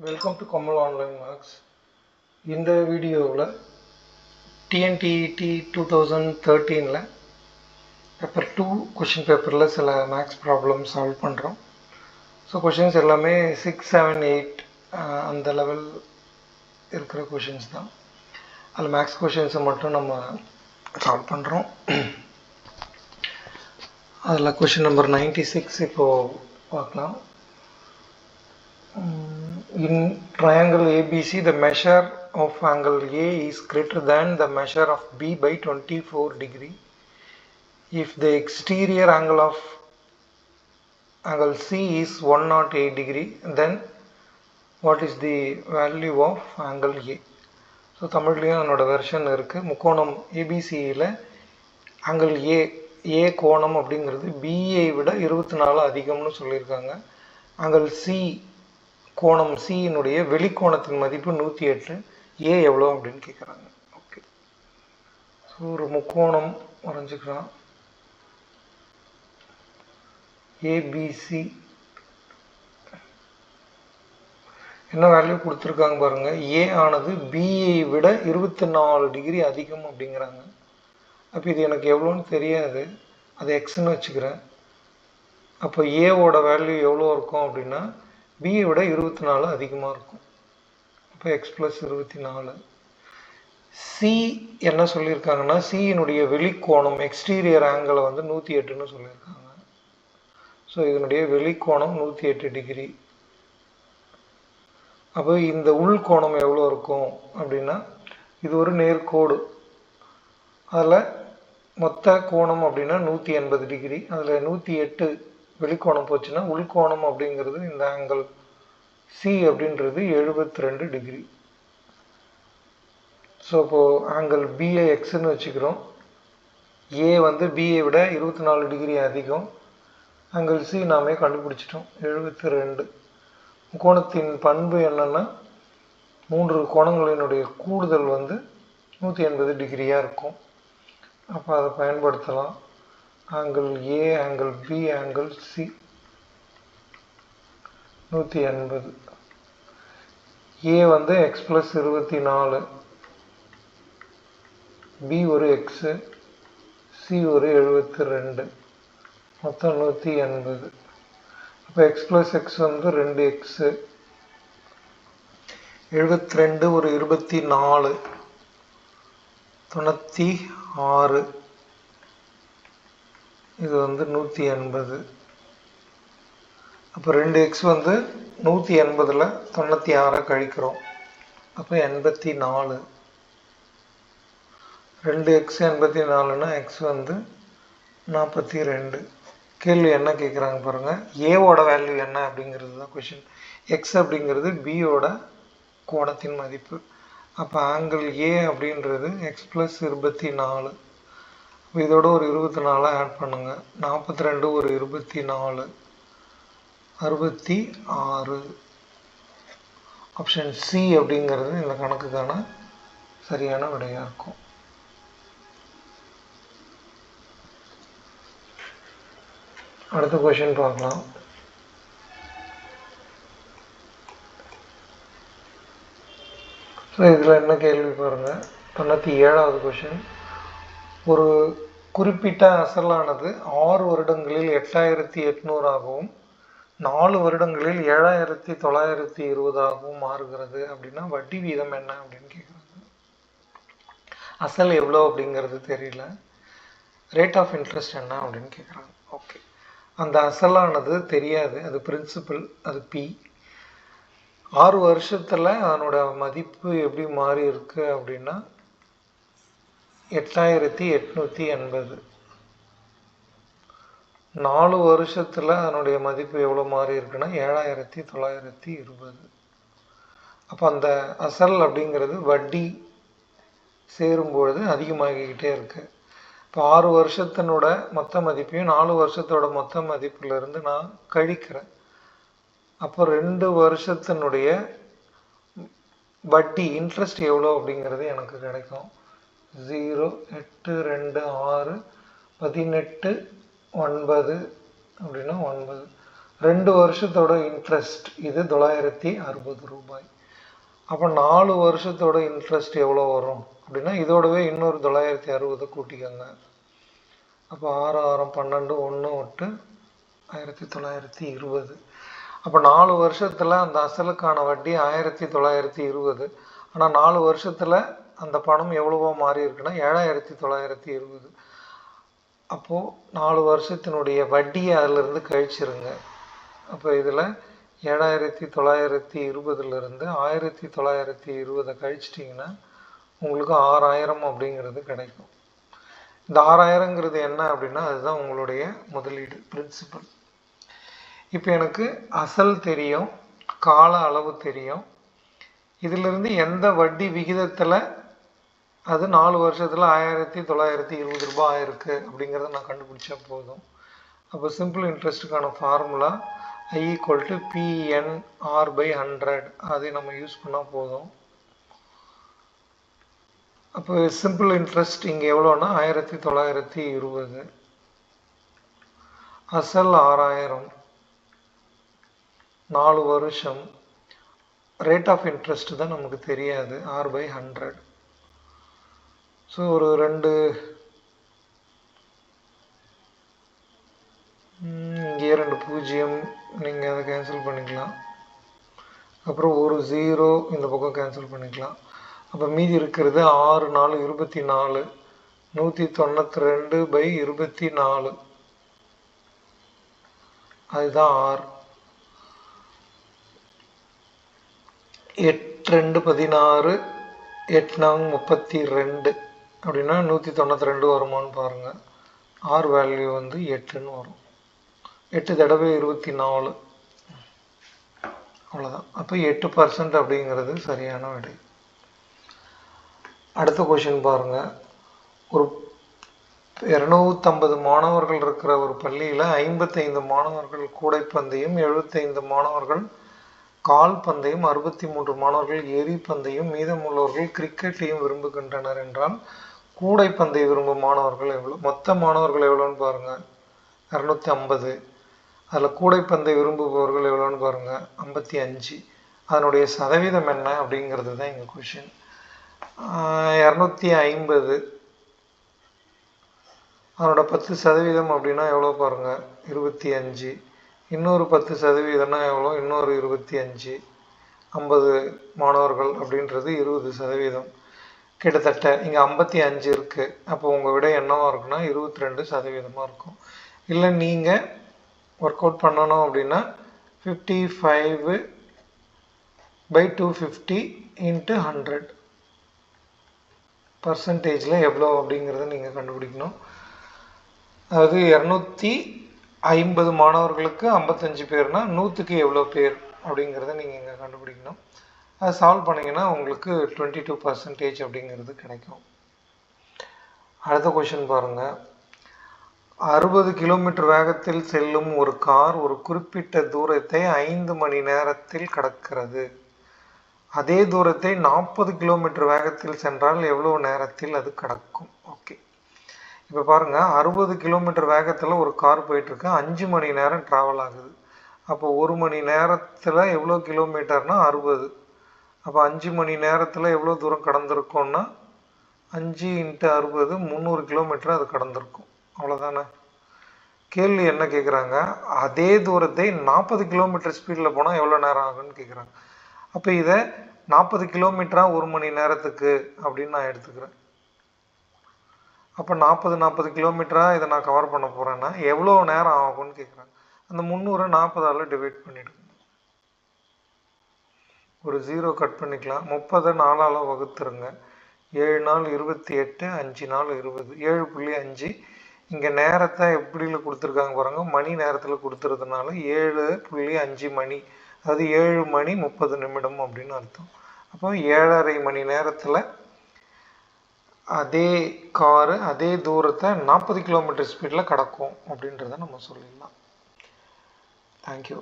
Welcome to Kamal online marks. இந்த வீடியோவில் TNTET 2013 paper 2 question பேப்பரில் சில மேக்ஸ் ப்ராப்ளம் சால்வ் பண்ணுறோம். ஸோ கொஷின்ஸ் எல்லாமே 6, 7, 8 அந்த லெவல் இருக்கிற கொஷின்ஸ் தான். அதில் மேக்ஸ் கொஷின்ஸை மட்டும் நம்ம சால்வ் பண்ணுறோம். அதில் கொஷின் நம்பர் 96 இப்போது பார்க்கலாம். In triangle ABC, the measure of angle A is greater than the measure of B by 24 degree. If the exterior angle of angle C is 108 degree, then what is the value of angle A? So தமிழ்லேயும் என்னோட version இருக்குது. முக்கோணம் ஏபிசியில் angle ஏ கோணம் அப்படிங்கிறது BA விட 24 அதிகம்னு சொல்லியிருக்காங்க. Angle C கோணம் சியினுடைய வெளிக்கோணத்தின் மதிப்பு 108. ஏ எவ்வளோ அப்படின்னு கேட்குறாங்க. ஓகே, ஸோ ஒரு முக்கோணம் வரைஞ்சிக்கலாம். ஏபிசி என்ன வேல்யூ கொடுத்துருக்காங்க பாருங்கள். ஏ ஆனது பிஏ விட 24 டிகிரி அதிகம் அப்படிங்கிறாங்க. அப்போ இது எனக்கு எவ்வளோன்னு தெரியாது, அது எக்ஸ்ன்னு வச்சுக்கிறேன். அப்போ ஏவோட வேல்யூ எவ்வளோ இருக்கும் அப்படின்னா பியை விட 24 அதிகமாக இருக்கும். அப்போ எக்ஸ் ப்ளஸ் 24. சி என்ன சொல்லியிருக்காங்கன்னா சியினுடைய வெளிக்கோணம் எக்ஸ்டீரியர் ஆங்கிளை வந்து 108ன்னு சொல்லியிருக்காங்க. ஸோ இதனுடைய வெளிக்கோணம் 108 டிகிரி. அப்போ இந்த உள்கோணம் எவ்வளோ இருக்கும் அப்படின்னா இது ஒரு நேர்கோடு. அதில் மொத்த கோணம் அப்படின்னா 180 டிகிரி. அதில் 108 வெளிக்கோணம் போச்சுன்னா உள்கோணம் அப்படிங்கிறது இந்த ஆங்கிள் சி அப்படின்றது 72 டிகிரி. ஸோ இப்போது ஆங்கிள் பிஏ எக்ஸ்ன்னு வச்சுக்கிறோம். ஏ வந்து பிஏ விட 24 டிகிரி அதிகம். ஆங்கிள் சி நாமே கண்டுபிடிச்சிட்டோம், 72. கோணத்தின் பண்பு என்னென்னா 3 கோணங்களினுடைய கூடுதல் வந்து 180 டிகிரியாக இருக்கும். அப்போ அதை பயன்படுத்தலாம். Angle A, angle B, angle C 180. A வந்து எக்ஸ் ப்ளஸ் 24, பி ஒரு எக்ஸு, சி ஒரு 72, மொத்தம் 180. அப்போ எக்ஸ் ப்ளஸ் எக்ஸ் வந்து 2 எக்ஸு, 72 ஒரு 24, 96. இது வந்து 180. அப்போ 2 எக்ஸ் வந்து 180ல் 96 கழிக்கிறோம். அப்போ 84. 2 எக்ஸ் 84னா எக்ஸ் வந்து 42. கேள்வி என்ன கேட்குறாங்க பாருங்கள். ஏவோட வேல்யூ என்ன அப்படிங்கிறது தான் கொஷின். எக்ஸ் அப்படிங்கிறது பியோட கோணத்தின் மதிப்பு. அப்போ ஆங்கிள் ஏ அப்படின்றது எக்ஸ் ப்ளஸ் 24. இதோட ஒரு 24 ஆட் பண்ணுங்கள். 42 ஒரு 24, 66. ஆப்ஷன் சி அப்படிங்கிறது இந்த கணக்குக்கான சரியான விடையாக இருக்கும். அடுத்த கொஷின் பார்க்கலாம். ஸோ இதில் என்ன கேள்வி பாருங்கள். 97வது கொஷின். ஒரு குறிப்பிட்ட அசலானது 6 வருடங்களில் 8800 ஆகவும் 4 வருடங்களில் 7920 ஆகவும் மாறுகிறது அப்படின்னா வட்டி வீதம் என்ன அப்படின்னு கேட்குறாங்க. அசல் எவ்வளோ அப்படிங்கிறது தெரியல, ரேட் ஆஃப் இன்ட்ரெஸ்ட் என்ன அப்படின்னு கேட்குறாங்க. ஓகே, அந்த அசலானது தெரியாது, அது பிரின்சிபல், அது பி. 6 வருஷத்தில் அதனோட மதிப்பு எப்படி மாறி இருக்கு அப்படின்னா 8880. 4 வருஷத்தில் அதனுடைய மதிப்பு எவ்வளோ மாறி இருக்குன்னா 7920. அப்போ அந்த அசல் அப்படிங்கிறது வட்டி சேரும்பொழுது அதிகமாகிக்கிட்டே இருக்கு. இப்போ 6 வருஷத்தினோட மொத்த மதிப்பையும் 4 வருஷத்தோட மொத்த மதிப்புலேருந்து நான் கழிக்கிறேன். அப்போ 2 வருஷத்தினுடைய வட்டி இன்ட்ரெஸ்ட் எவ்வளோ அப்படிங்கிறது எனக்கு கிடைக்கும். 0, 8, 2, 6, 18, 9 அப்படின்னா 9. 2 வருஷத்தோட இன்ட்ரெஸ்ட் இது 960 ரூபாய். அப்போ 4 வருஷத்தோட இன்ட்ரெஸ்ட் எவ்வளோ வரும் அப்படின்னா இதோடவே இன்னொரு 960 கூட்டிக்கோங்க. அப்போ 6 6 12 1 8 1920. அப்போ 4 வருஷத்தில் அந்த அசலுக்கான வட்டி 1920. ஆனால் 4 வருஷத்தில் அந்த பணம் எவ்வளவோ மாறி இருக்குன்னா 7920. அப்போது 4 வருஷத்தினுடைய வட்டியை அதிலிருந்து கழிச்சிருங்க. அப்போ இதில் 7920லிருந்து 1920 கழிச்சிட்டிங்கன்னா உங்களுக்கு 6000 அப்படிங்கிறது கிடைக்கும். இந்த 6000ங்கிறது என்ன அப்படின்னா அதுதான் உங்களுடைய முதலீடு பிரின்சிபல். இப்போ எனக்கு அசல் தெரியும், கால அளவு தெரியும். இதிலிருந்து எந்த வட்டி விகிதத்தில் அது 4 வருஷத்தில் 1920 ரூபாய் ஆயிருக்கு அப்படிங்கிறத நான் கண்டுபிடிச்சா போதும். அப்போ சிம்பிள் இன்ட்ரெஸ்ட்டுக்கான ஃபார்முலா I = PNR/100 அதை நம்ம யூஸ் பண்ணால் போதும். அப்போ சிம்பிள் இன்ட்ரெஸ்ட் இங்கே எவ்வளோன்னா 1920, அசல் 6000, 4 வருஷம், ரேட் ஆஃப் இன்ட்ரெஸ்ட் தான் நமக்கு தெரியாது, R/100. ஸோ ஒரு 2 இங்கே 2 0 நீங்கள் அதை கேன்சல் பண்ணிக்கலாம். அப்புறம் ஒரு 0 இந்த பக்கம் கேன்சல் பண்ணிக்கலாம். அப்போ மீதி இருக்கிறது 6 4 24, 192/24, அதுதான் R. 8 2 16, 8 4 32 அப்படின்னா 192 வருமானு பாருங்கள். R வேல்யூ வந்து 8ன்னு வரும். 8 தடவை 24, அவ்வளோதான். அப்போ 8% அப்படிங்கிறது சரியான விடை. அடுத்த கொஷின் பாருங்கள். ஒரு 250 மாணவர்கள் இருக்கிற ஒரு பள்ளியில் 55 மாணவர்கள் கூடைப்பந்தையும், 75 மாணவர்கள் கால் பந்தையும், 63 மாணவர்கள் எரிபந்தையும், மீதமுள்ளவர்கள் கிரிக்கெட்டையும் விரும்புகின்றனர் என்றால் கூடைப்பந்தை விரும்பும் மாணவர்கள் எவ்வளோ? மொத்த மாணவர்கள் எவ்வளோன்னு பாருங்கள், 250. அதில் கூடைப்பந்தை விரும்புபவர்கள் எவ்வளோன்னு பாருங்கள், 55. அதனுடைய சதவீதம் என்ன அப்படிங்கிறது தான் எங்கள் கொஷின். 250 அதனோட 10% அப்படின்னா எவ்வளோ பாருங்கள், 25. இன்னொரு 10%னா எவ்வளோ, இன்னொரு 25. 50 மாணவர்கள் அப்படின்றது 20%. கிட்டத்தட்ட இங்கே 55 இருக்குது. அப்போ உங்கள் விட என்னவாக இருக்குன்னா 22% இருக்கும். இல்லை நீங்கள் ஒர்க் அவுட் பண்ணணும் அப்படின்னா 55/250 × 100 பர்சன்டேஜில் எவ்வளோ அப்படிங்கிறத நீங்கள் கண்டுபிடிக்கணும். அதாவது 250 மாணவர்களுக்கு 55 பேர்னா 100க்கு எவ்வளோ பேர் அப்படிங்கிறத நீங்கள் இங்கே கண்டுபிடிக்கணும். அதை சால்வ் பண்ணிங்கன்னா உங்களுக்கு 22% அப்படிங்கிறது கிடைக்கும். அடுத்த கொஷின் பாருங்கள். 60 கிலோமீட்டர் வேகத்தில் செல்லும் ஒரு கார் ஒரு குறிப்பிட்ட தூரத்தை 5 மணி நேரத்தில் கடக்கிறது. அதே தூரத்தை 40 கிலோமீட்டர் வேகத்தில் சென்றால் எவ்வளோ நேரத்தில் அது கடக்கும்? ஓகே, இப்போ பாருங்கள், 60 கிலோமீட்டர் வேகத்தில் ஒரு கார் போயிட்டுருக்கு, 5 மணி நேரம் ட்ராவல் ஆகுது. அப்போ 1 மணி நேரத்தில் எவ்வளோ கிலோமீட்டர்னா 60. அப்போ 5 மணி நேரத்தில் எவ்வளோ தூரம் கடந்திருக்கோன்னா 5 × 60 300 கிலோமீட்டர் அது கடந்திருக்கும். அவ்வளோதானே. கேள்வி என்ன கேட்குறாங்க, அதே தூரத்தை 40 கிலோமீட்டர் ஸ்பீடில் போனால் எவ்வளோ நேரம் ஆகுன்னு கேட்குறாங்க. அப்போ இதை 40 கிலோமீட்டராக 1 மணி நேரத்துக்கு அப்படின்னு நான் எடுத்துக்கிறேன். அப்போ 40 கிலோமீட்டராக இதை நான் கவர் பண்ண போகிறேன்னா எவ்வளோ நேரம் ஆகும்னு கேட்குறாங்க. அந்த 300 40ஆல் டிவைட் பண்ணிவிடுங்க. ஒரு 0 கட் பண்ணிக்கலாம். 30 4ஆல் வகுத்துருங்க. 7 நாள் 28, 5 நாள் 20, 7.5. இங்கே நேரத்தை எப்படியில் கொடுத்துருக்காங்க பாருங்கள், மணி நேரத்தில் கொடுத்துறதுனால 7.5 மணி, அதாவது 7 மணி 30 நிமிடம் அப்படின்னு அர்த்தம். அப்போ 7.5 மணி நேரத்தில் அதே காரு அதே தூரத்தை 40 கிலோமீட்டர் ஸ்பீடில் கடக்கும் அப்படின்றத நம்ம சொல்லிடலாம். தேங்க்யூ.